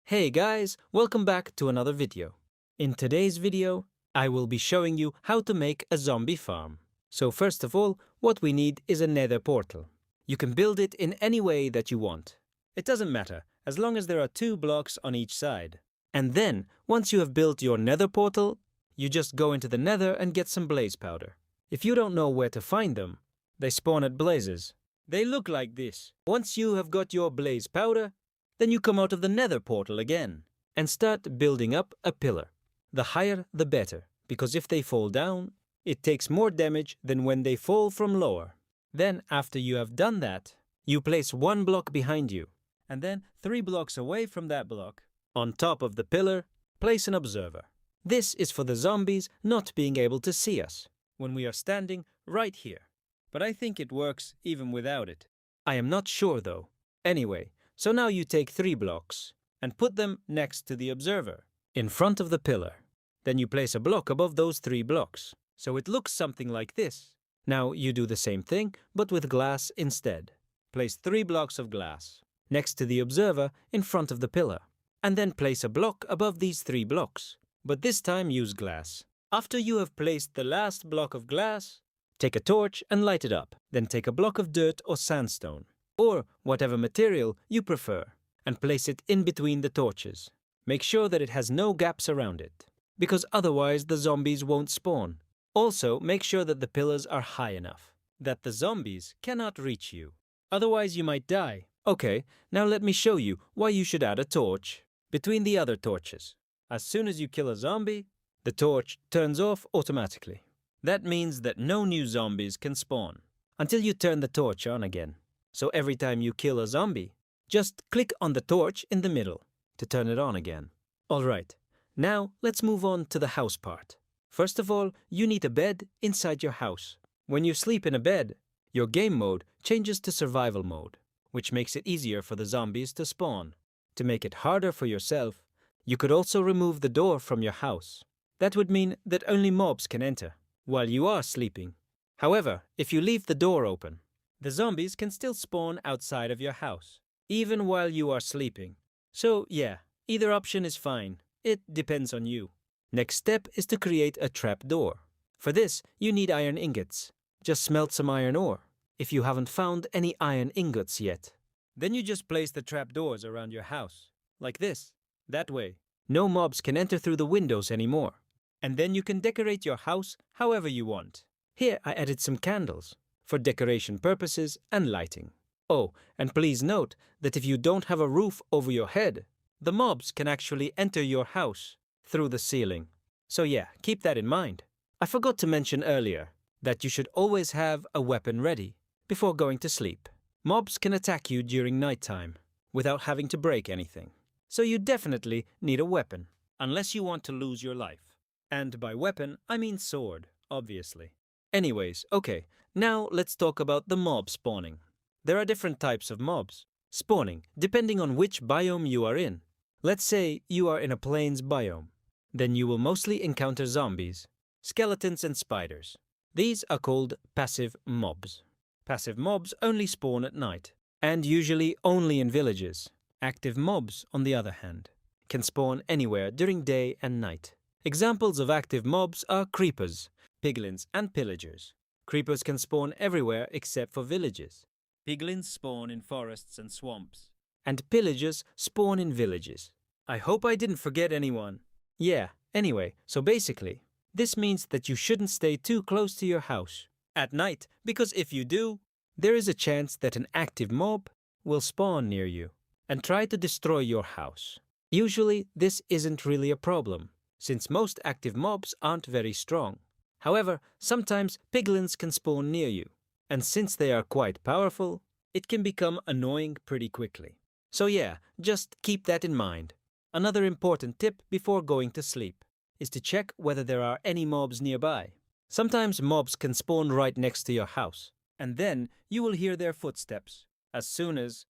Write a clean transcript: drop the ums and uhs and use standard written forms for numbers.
Hey guys, welcome back to another video. In today's video, I will be showing you how to make a zombie farm. So first of all, what we need is a nether portal. You can build it in any way that you want. It doesn't matter, as long as there are 2 blocks on each side. And then, once you have built your nether portal, you just go into the nether and get some blaze powder. If you don't know where to find them, they spawn at blazes. They look like this. Once you have got your blaze powder, then you come out of the nether portal again and start building up a pillar. The higher the better, because if they fall down, it takes more damage than when they fall from lower. Then after you have done that, you place 1 block behind you, and then 3 blocks away from that block, on top of the pillar, place an observer. This is for the zombies not being able to see us when we are standing right here. But I think it works even without it. I am not sure though. Anyway, so now you take 3 blocks and put them next to the observer, in front of the pillar. Then you place a block above those 3 blocks, so it looks something like this. Now you do the same thing, but with glass instead. Place 3 blocks of glass next to the observer in front of the pillar, and then place a block above these 3 blocks, but this time use glass. After you have placed the last block of glass, take a torch and light it up. Then take a block of dirt or sandstone, or whatever material you prefer, and place it in between the torches. Make sure that it has no gaps around it, because otherwise the zombies won't spawn. Also, make sure that the pillars are high enough, that the zombies cannot reach you. Otherwise you might die. Okay, now let me show you why you should add a torch between the other torches. As soon as you kill a zombie, the torch turns off automatically. That means that no new zombies can spawn until you turn the torch on again. So every time you kill a zombie, just click on the torch in the middle to turn it on again. Alright, now let's move on to the house part. First of all, you need a bed inside your house. When you sleep in a bed, your game mode changes to survival mode, which makes it easier for the zombies to spawn. To make it harder for yourself, you could also remove the door from your house. That would mean that only mobs can enter while you are sleeping. However, if you leave the door open, the zombies can still spawn outside of your house, even while you are sleeping. So yeah, either option is fine. It depends on you. Next step is to create a trap door. For this, you need iron ingots. Just smelt some iron ore, if you haven't found any iron ingots yet. Then you just place the trap doors around your house, like this. That way, no mobs can enter through the windows anymore. And then you can decorate your house however you want. Here I added some candles for decoration purposes and lighting. Oh, and please note that if you don't have a roof over your head, the mobs can actually enter your house through the ceiling. So yeah, keep that in mind. I forgot to mention earlier that you should always have a weapon ready before going to sleep. Mobs can attack you during nighttime without having to break anything. So you definitely need a weapon, unless you want to lose your life. And by weapon, I mean sword, obviously. Anyways, okay, now let's talk about the mob spawning. There are different types of mobs spawning, depending on which biome you are in. Let's say you are in a plains biome. Then you will mostly encounter zombies, skeletons and spiders. These are called passive mobs. Passive mobs only spawn at night, and usually only in villages. Active mobs, on the other hand, can spawn anywhere during day and night. Examples of active mobs are creepers, piglins, and pillagers. Creepers can spawn everywhere except for villages. Piglins spawn in forests and swamps. And pillagers spawn in villages. I hope I didn't forget anyone. Yeah, anyway, so basically, this means that you shouldn't stay too close to your house at night, because if you do, there is a chance that an active mob will spawn near you and try to destroy your house. Usually, this isn't really a problem, since most active mobs aren't very strong. However, sometimes piglins can spawn near you, and since they are quite powerful, it can become annoying pretty quickly. So yeah, just keep that in mind. Another important tip before going to sleep is to check whether there are any mobs nearby. Sometimes mobs can spawn right next to your house, and then you will hear their footsteps as soon as